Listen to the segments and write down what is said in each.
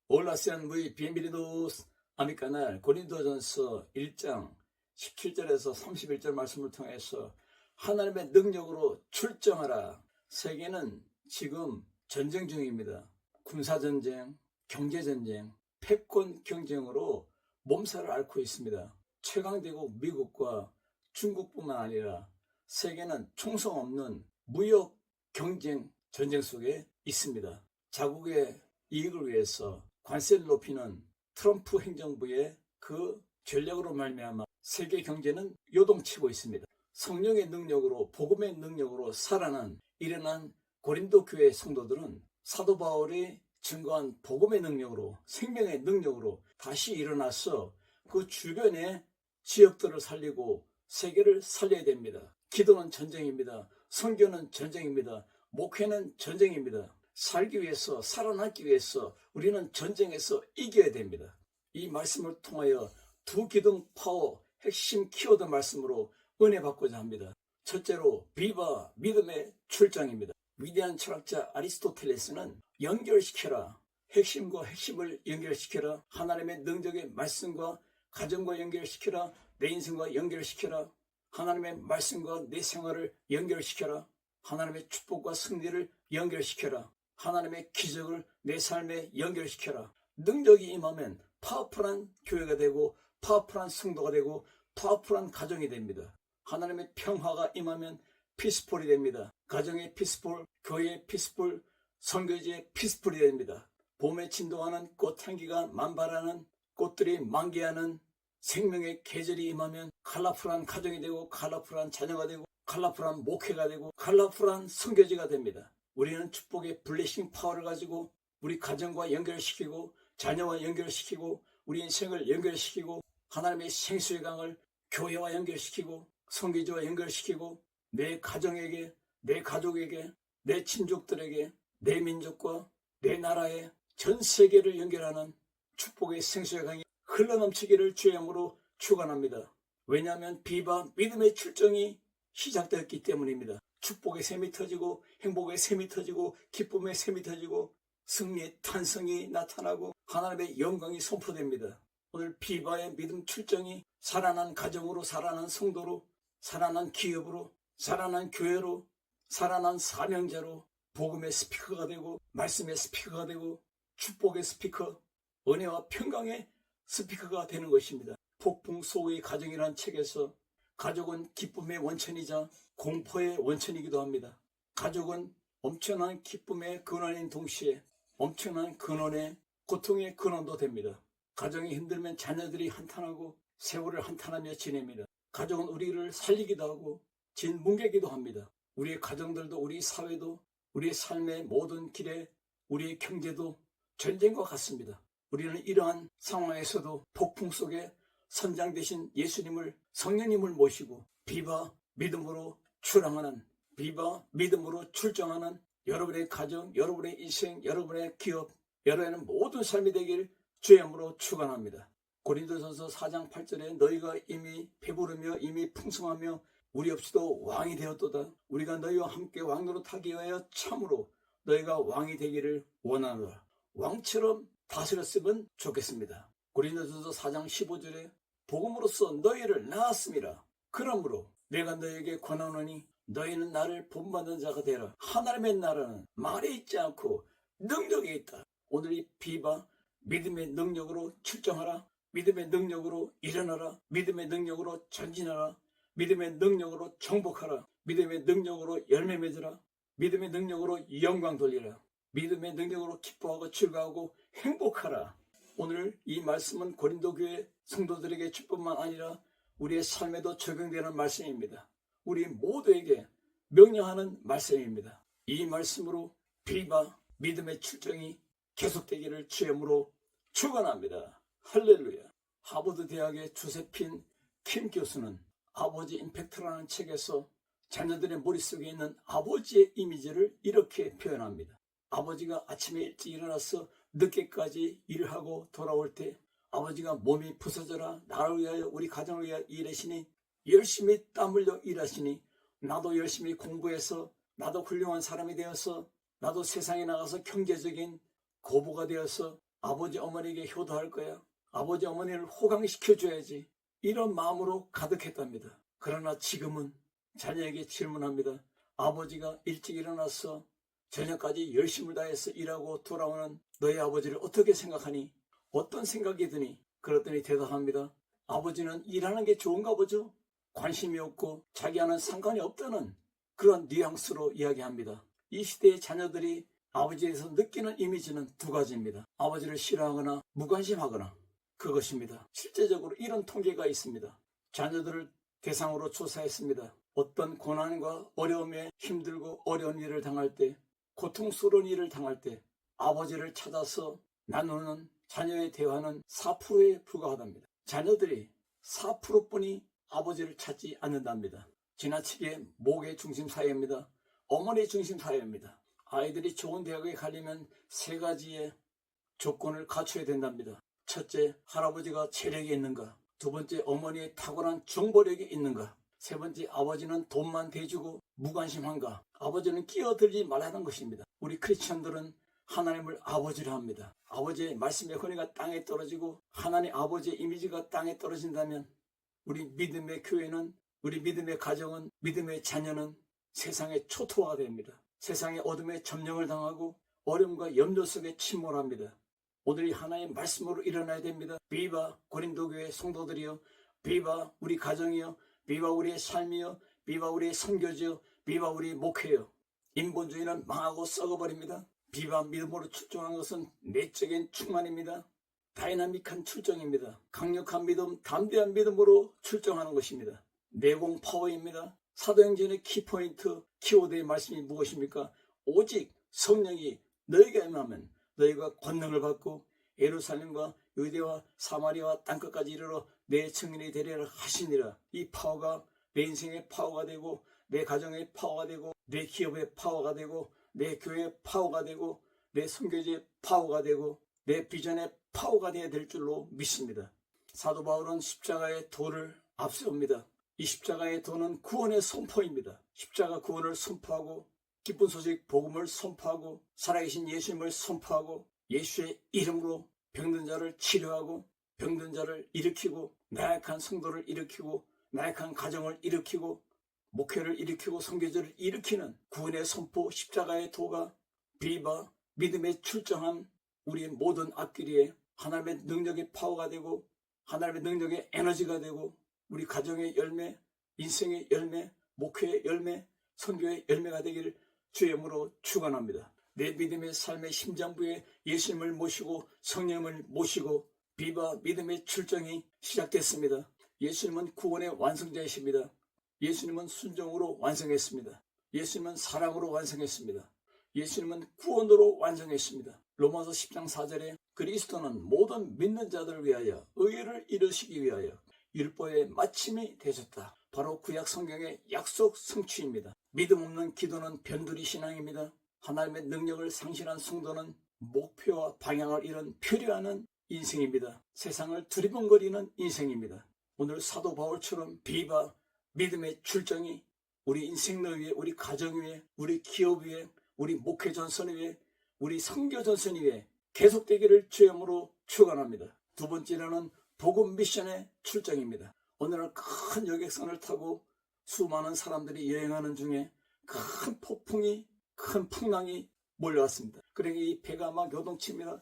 Hola, sean muy bienvenidos a mi canal. 고린도전서 1장 17절에서 31절 말씀을 통해서 하나님의 능력으로 출정하라. 세계는 지금 전쟁 중입니다. 군사전쟁, 경제전쟁, 패권 경쟁으로 몸살을 앓고 있습니다. 최강대국 미국과 중국뿐만 아니라 세계는 총성 없는 무역 경쟁 전쟁 속에 있습니다. 자국의 이익을 위해서 관세를 높이는 트럼프 행정부의 그 전략으로 말미암아 세계 경제는 요동치고 있습니다. 성령의 능력으로, 복음의 능력으로 살아난 일어난 고린도 교회 성도들은 사도 바울이 증거한 복음의 능력으로, 생명의 능력으로 다시 일어나서 그 주변의 지역들을 살리고 세계를 살려야 됩니다. 기도는 전쟁입니다. 선교는 전쟁입니다. 목회는 전쟁입니다. 살기 위해서, 살아남기 위해서 우리는 전쟁에서 이겨야 됩니다. 이 말씀을 통하여 두 기둥 파워 핵심 키워드 말씀으로 은혜 받고자 합니다. 첫째로 비바 믿음의 출정입니다. 위대한 철학자 아리스토텔레스는 연결시켜라, 핵심과 핵심을 연결시켜라, 하나님의 능력의 말씀과 가정과 연결시켜라, 내 인생과 연결시켜라, 하나님의 말씀과 내 생활을 연결시켜라, 하나님의 축복과 승리를 연결시켜라, 하나님의 기적을 내 삶에 연결시켜라. 능력이 임하면 파워풀한 교회가 되고 파워풀한 성도가 되고 파워풀한 가정이 됩니다. 하나님의 평화가 임하면 피스풀이 됩니다. 가정의 피스풀, 교회의 피스풀, 선교지의 피스풀이 됩니다. 봄에 진동하는 꽃향기가 만발하는, 꽃들이 만개하는 생명의 계절이 임하면 컬러풀한 가정이 되고 컬러풀한 자녀가 되고 컬러풀한 목회가 되고 컬러풀한 선교지가 됩니다. 우리는 축복의 블레싱 파워를 가지고 우리 가정과 연결시키고 자녀와 연결시키고 우리 인생을 연결시키고 하나님의 생수의 강을 교회와 연결시키고 선교지와 연결시키고 내 가정에게, 내 가족에게, 내 친족들에게, 내 민족과 내 나라에 전 세계를 연결하는 축복의 생수의 강이 흘러넘치기를 주의 이름으로 축원합니다. 왜냐하면 비바 믿음의 출정이 시작되었기 때문입니다. 축복의 샘이 터지고 행복의 샘이 터지고 기쁨의 샘이 터지고 승리의 탄성이 나타나고 하나님의 영광이 선포됩니다. 오늘 비바의 믿음 출정이 살아난 가정으로, 살아난 성도로, 살아난 기업으로, 살아난 교회로, 살아난 사명자로 복음의 스피커가 되고 말씀의 스피커가 되고 축복의 스피커, 은혜와 평강의 스피커가 되는 것입니다. 폭풍 속의 가정이라는 책에서 가족은 기쁨의 원천이자 공포의 원천이기도 합니다. 가족은 엄청난 기쁨의 근원인 동시에 엄청난 근원의 고통의 근원도 됩니다. 가정이 힘들면 자녀들이 한탄하고 세월을 한탄하며 지냅니다. 가족은 우리를 살리기도 하고 진뭉개기도 합니다. 우리의 가정들도 우리 사회도 우리의 삶의 모든 길에 우리의 경제도 전쟁과 같습니다. 우리는 이러한 상황에서도 폭풍 속에 선장 되신 예수님을, 성령님을 모시고 비바 믿음으로 출항하는, 비바 믿음으로 출정하는 여러분의 가정, 여러분의 인생, 여러분의 기업, 여러분의 모든 삶이 되길 주의 이름으로 축원합니다. 고린도전서 4장 8절에 너희가 이미 배부르며 이미 풍성하며 우리 없이도 왕이 되었도다. 우리가 너희와 함께 왕노릇하기 위하여 참으로 너희가 왕이 되기를 원하노라. 왕처럼 다스렸으면 좋겠습니다. 고린도전서 4장 15절에 복음으로써 너희를 낳았음이라. 그러므로 내가 너희에게 권하노니 너희는 나를 본받는 자가 되라. 하나님의 나라는 말에 있지 않고 능력에 있다. 오늘 이 비바 믿음의 능력으로 출정하라. 믿음의 능력으로 일어나라. 믿음의 능력으로 전진하라. 믿음의 능력으로 정복하라. 믿음의 능력으로 열매 맺으라. 믿음의 능력으로 영광 돌리라. 믿음의 능력으로 기뻐하고 즐거워하고 행복하라. 오늘 이 말씀은 고린도 교회 성도들에게 주뿐만 아니라 우리의 삶에도 적용되는 말씀입니다. 우리 모두에게 명령하는 말씀입니다. 이 말씀으로 비바 믿음의 출정이 계속되기를 주의 이름으로 축원합니다. 할렐루야. 하버드 대학의 조세핀 킴 교수는 아버지 임팩트라는 책에서 자녀들의 머릿속에 있는 아버지의 이미지를 이렇게 표현합니다. 아버지가 아침에 일찍 일어나서 늦게까지 일을 하고 돌아올 때 아버지가 몸이 부서져라 나를 위하여 우리 가정을 위하여 일하시니 열심히 땀 흘려 일하시니 나도 열심히 공부해서 나도 훌륭한 사람이 되어서 나도 세상에 나가서 경제적인 거부가 되어서 아버지 어머니에게 효도할 거야. 아버지 어머니를 호강시켜줘야지. 이런 마음으로 가득했답니다. 그러나 지금은 자녀에게 질문합니다. 아버지가 일찍 일어나서 저녁까지 열심을 다해서 일하고 돌아오는 너희 아버지를 어떻게 생각하니? 어떤 생각이 드니? 그랬더니 대답합니다. 아버지는 일하는 게 좋은가 보죠? 관심이 없고 자기와는 상관이 없다는 그런 뉘앙스로 이야기합니다. 이 시대의 자녀들이 아버지에서 느끼는 이미지는 두 가지입니다. 아버지를 싫어하거나 무관심하거나 그것입니다. 실제적으로 이런 통계가 있습니다. 자녀들을 대상으로 조사했습니다. 어떤 고난과 어려움에 힘들고 어려운 일을 당할 때, 고통스러운 일을 당할 때 아버지를 찾아서 나누는 자녀의 대화는 4%에 불과하답니다. 자녀들이 4%뿐이 아버지를 찾지 않는답니다. 지나치게 목의 중심 사회입니다. 어머니 중심 사회입니다. 아이들이 좋은 대학에 가려면 3가지의 조건을 갖춰야 된답니다. 첫째, 할아버지가 재력이 있는가? 두 번째, 어머니의 탁월한 정보력이 있는가? 세 번째, 아버지는 돈만 대주고 무관심한가? 아버지는 끼어들지 말라는 것입니다. 우리 크리스천들은 하나님을 아버지라 합니다. 아버지의 말씀의 권위가 땅에 떨어지고 하나님 아버지의 이미지가 땅에 떨어진다면 우리 믿음의 교회는, 우리 믿음의 가정은, 믿음의 자녀는 세상의 초토화가 됩니다. 세상의 어둠에 점령을 당하고 어려움과 염려 속에 침몰합니다. 오늘 이 하나님의 말씀으로 일어나야 됩니다. 비바 고린도교회 성도들이여, 비바 우리 가정이여, 비바 우리의 삶이여, 비바 우리의 선교지여, 비바 우리의 목회여. 인본주의는 망하고 썩어버립니다. 비바 믿음으로 출정한 것은 내적인 충만입니다. 다이나믹한 출정입니다. 강력한 믿음, 담대한 믿음으로 출정하는 것입니다. 내공 파워입니다. 사도행전의 키포인트, 키워드의 말씀이 무엇입니까? 오직 성령이 너희가 임하면 너희가 권능을 받고 예루살렘과 유대와 사마리아와 땅끝까지 이르러 내 증인이 되리라 하시니라. 이 파워가 내 인생의 파워가 되고 내 가정의 파워가 되고 내 기업의 파워가 되고 내 교회의 파워가 되고 내 선교지의 파워가 되고 내 비전의 파워가 되어야 될 줄로 믿습니다. 사도 바울은 십자가의 도를 앞세웁니다. 이 십자가의 도는 구원의 선포입니다. 십자가 구원을 선포하고 기쁜 소식 복음을 선포하고 살아계신 예수님을 선포하고 예수의 이름으로 병든 자를 치료하고 병든 자를 일으키고 나약한 성도를 일으키고 나약한 가정을 일으키고 목회를 일으키고 선교제를 일으키는 구원의 선포 십자가의 도가 비바 믿음의 출정한 우리의 모든 앞길에 하나님의 능력의 파워가 되고 하나님의 능력의 에너지가 되고 우리 가정의 열매, 인생의 열매, 목회의 열매, 선교의 열매가 되기를 주의 이름으로 축원합니다. 내 믿음의 삶의 심장부에 예수님을 모시고 성령을 모시고 비바 믿음의 출정이 시작됐습니다. 예수님은 구원의 완성자이십니다. 예수님은 순종으로 완성했습니다. 예수님은 사랑으로 완성했습니다. 예수님은 구원으로 완성했습니다. 로마서 10장 4절에 그리스도는 모든 믿는 자들을 위하여 의를 이루시기 위하여 율법의 마침이 되셨다. 바로 구약 성경의 약속 성취입니다. 믿음 없는 기도는 변두리 신앙입니다. 하나님의 능력을 상실한 성도는 목표와 방향을 잃은 표류하는 인생입니다. 세상을 두리번거리는 인생입니다. 오늘 사도 바울처럼 비바 믿음의 출정이 우리 인생 위에, 우리 가정 위에, 우리 기업 위에, 우리 목회 전선 위에, 우리 선교 전선 위에 계속되기를 주님으로 축원합니다. 두 번째로는 복음 미션의 출정입니다. 어느 날 큰 여객선을 타고 수많은 사람들이 여행하는 중에 큰 폭풍이, 큰 풍랑이 몰려왔습니다. 그러니 이 배가 막 요동칩니다.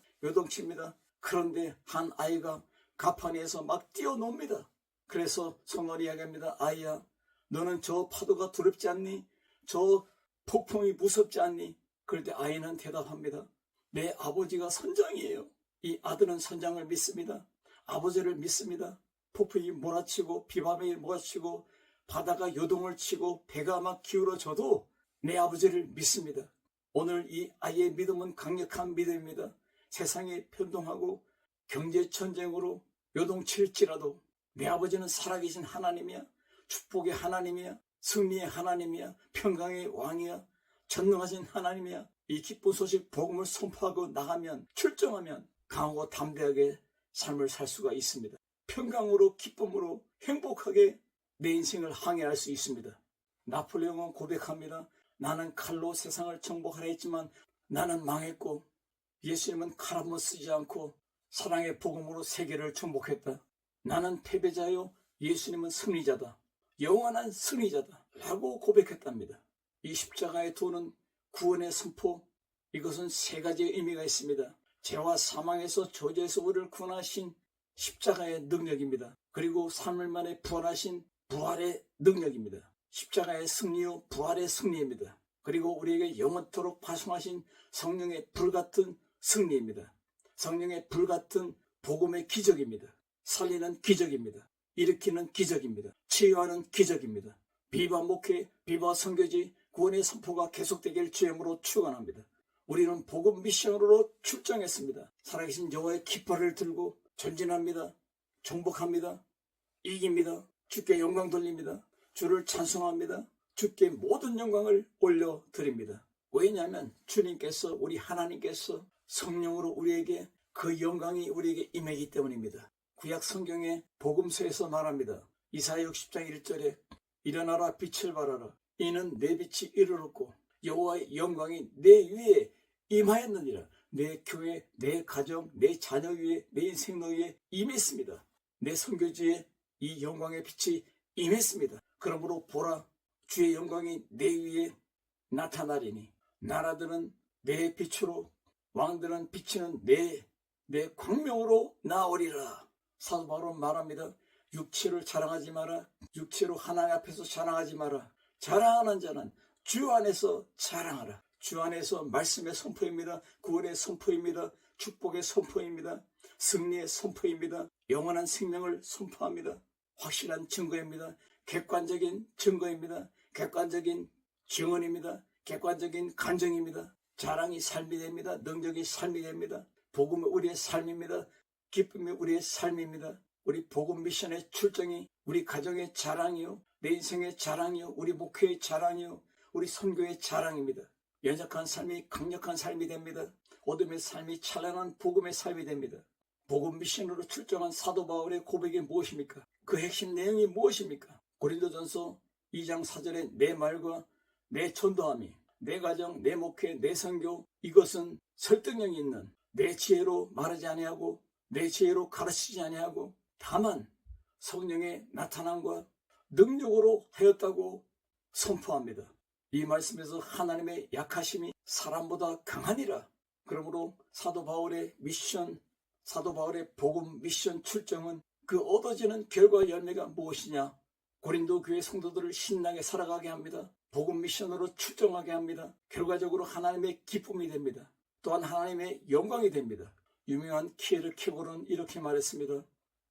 그런데 한 아이가 가판위에서 막 뛰어놉니다. 그래서 성령이 이야기합니다. 아이야, 너는 저 파도가 두렵지 않니? 저 폭풍이 무섭지 않니? 그럴 때 아이는 대답합니다. 내 아버지가 선장이에요. 이 아들은 선장을 믿습니다. 아버지를 믿습니다. 폭풍이 몰아치고 비바람이 몰아치고 바다가 요동을 치고 배가 막 기울어져도 내 아버지를 믿습니다. 오늘 이 아이의 믿음은 강력한 믿음입니다. 세상이 변동하고 경제전쟁으로 요동칠지라도 내 아버지는 살아계신 하나님이야. 축복의 하나님이야. 승리의 하나님이야. 평강의 왕이야. 전능하신 하나님이야. 이 기쁜 소식 복음을 선포하고 나가면 출정하면 강하고 담대하게 삶을 살 수가 있습니다. 평강으로 기쁨으로 행복하게 내 인생을 항해할 수 있습니다. 나폴레옹은 고백합니다. 나는 칼로 세상을 정복하려 했지만 나는 망했고 예수님은 칼 한 번 쓰지 않고 사랑의 복음으로 세계를 정복했다. 나는 패배자요, 예수님은 승리자다. 영원한 승리자다. 라고 고백했답니다. 이 십자가의 도는 구원의 선포, 이것은 세 가지의 의미가 있습니다. 죄와 사망에서 저주에서 우리를 구원하신 십자가의 능력입니다. 그리고 3일 만에 부활하신 부활의 능력입니다. 십자가의 승리요, 부활의 승리입니다. 그리고 우리에게 영원토록 파송하신 성령의 불같은 승리입니다. 성령의 불같은 복음의 기적입니다. 살리는 기적입니다. 일으키는 기적입니다. 치유하는 기적입니다. 비바 목회, 비바 선교지, 구원의 선포가 계속되길 주임으로 축원합니다. 우리는 복음 미션으로 출정했습니다. 살아계신 여호와의 깃발을 들고 전진합니다. 정복합니다. 이깁니다. 주께 영광 돌립니다. 주를 찬송합니다. 주께 모든 영광을 올려드립니다. 왜냐하면 주님께서, 우리 하나님께서 성령으로 우리에게 그 영광이 우리에게 임하기 때문입니다. 구약 성경의 복음서에서 말합니다. 이사야 60장 1절에 일어나라 빛을 발하라. 이는 내 빛이 이르렀고 여호와의 영광이 내 위에 임하였느니라. 내 교회, 내 가정, 내 자녀 위에, 내 인생 위에 임했습니다. 내 선교지에 이 영광의 빛이 임했습니다. 그러므로 보라, 주의 영광이 내 위에 나타나리니 나라들은 내 빛으로, 왕들은 비치는 내 광명으로 나오리라. 사도 바울은 말합니다. 육체를 자랑하지 마라. 육체로 하나님 앞에서 자랑하지 마라. 자랑하는 자는 주 안에서 자랑하라. 주 안에서 말씀의 선포입니다. 구원의 선포입니다. 축복의 선포입니다. 승리의 선포입니다. 영원한 생명을 선포합니다. 확실한 증거입니다. 객관적인 증거입니다. 객관적인 증언입니다. 객관적인 간증입니다. 자랑이 삶이 됩니다. 능력이 삶이 됩니다. 복음이 우리의 삶입니다. 기쁨이 우리의 삶입니다. 우리 복음 미션의 출정이 우리 가정의 자랑이요, 내 인생의 자랑이요, 우리 목회의 자랑이요, 우리 선교의 자랑입니다. 연약한 삶이 강력한 삶이 됩니다. 어둠의 삶이 찬란한 복음의 삶이 됩니다. 복음 미션으로 출정한 사도 바울의 고백이 무엇입니까? 그 핵심 내용이 무엇입니까? 고린도전서 2장 4절에 내 말과 내 전도함이, 내 가정, 내 목회, 내 선교, 이것은 설득력이 있는, 내 지혜로 말하지 아니하고 내 지혜로 가르치지 아니하고 다만 성령의 나타남과 능력으로 하였다고 선포합니다. 이 말씀에서 하나님의 약하심이 사람보다 강하니라. 그러므로 사도 바울의 미션, 사도 바울의 복음 미션 출정은 그 얻어지는 결과 열매가 무엇이냐? 고린도 교회 성도들을 신나게 살아가게 합니다. 복음 미션으로 출정하게 합니다. 결과적으로 하나님의 기쁨이 됩니다. 또한 하나님의 영광이 됩니다. 유명한 키에르 케고르는 이렇게 말했습니다.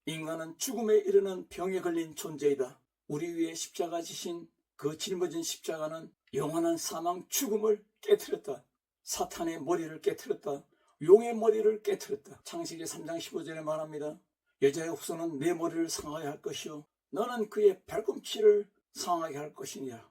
인간은 죽음에 이르는 병에 걸린 존재이다. 우리 위에 십자가 지신 그 짊어진 십자가는 영원한 사망 죽음을 깨트렸다. 사탄의 머리를 깨트렸다. 용의 머리를 깨트렸다. 창세기 3장 15절에 말합니다. 여자의 후손은 내 머리를 상하게 할 것이요 너는 그의 발꿈치를 상하게 할 것이니라.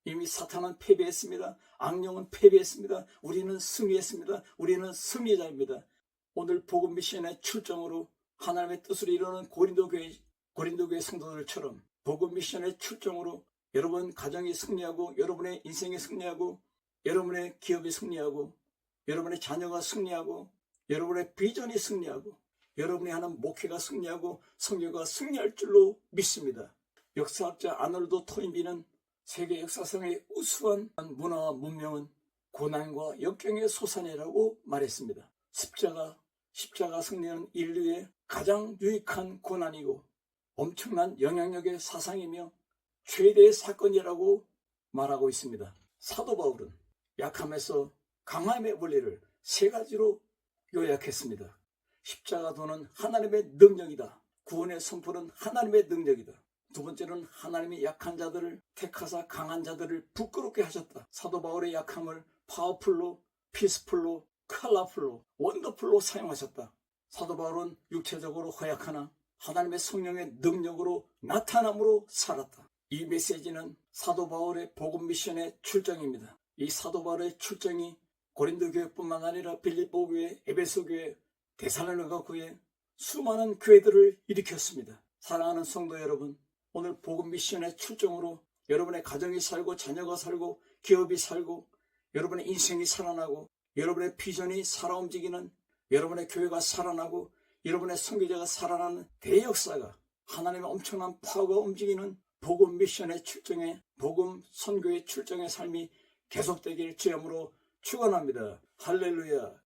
이미 사탄은 패배했습니다. 악령은 패배했습니다. 우리는 승리했습니다. 우리는 승리자입니다. 오늘 복음 미션의 출정으로 하나님의 뜻을 이루는 고린도 교회 성도들처럼 복음 미션의 출정으로 여러분 가정이 승리하고, 여러분의 인생이 승리하고, 여러분의 기업이 승리하고, 여러분의 자녀가 승리하고, 여러분의 비전이 승리하고, 여러분이 하는 목회가 승리하고 선교가 승리할 줄로 믿습니다. 역사학자 아놀드 토인비는 세계 역사상의 우수한 문화와 문명은 고난과 역경의 소산이라고 말했습니다. 십자가 승리는 인류의 가장 유익한 고난이고 엄청난 영향력의 사상이며 최대의 사건이라고 말하고 있습니다. 사도 바울은 약함에서 강함의 원리를 세 가지로 요약했습니다. 십자가도는 하나님의 능력이다. 구원의 선포는 하나님의 능력이다. 두 번째는 하나님이 약한 자들을 택하사 강한 자들을 부끄럽게 하셨다. 사도 바울의 약함을 파워풀로, 피스풀로, 컬러풀로, 원더풀로 사용하셨다. 사도 바울은 육체적으로 허약하나 하나님의 성령의 능력으로 나타남으로 살았다. 이 메시지는 사도 바울의 복음 미션의 출정입니다. 이 사도 바울의 출정이 고린도 교회뿐만 아니라 빌립보 교회, 에베소 교회, 데살로니가 교회 수많은 교회들을 일으켰습니다. 사랑하는 성도 여러분, 오늘 복음 미션의 출정으로 여러분의 가정이 살고, 자녀가 살고, 기업이 살고, 여러분의 인생이 살아나고, 여러분의 비전이 살아 움직이는, 여러분의 교회가 살아나고 여러분의 선교제가 살아나는 대역사가, 하나님의 엄청난 파워가 움직이는 복음 미션의 출정에, 복음 선교의 출정의 삶이 계속되길 주님으로 축원합니다. 할렐루야.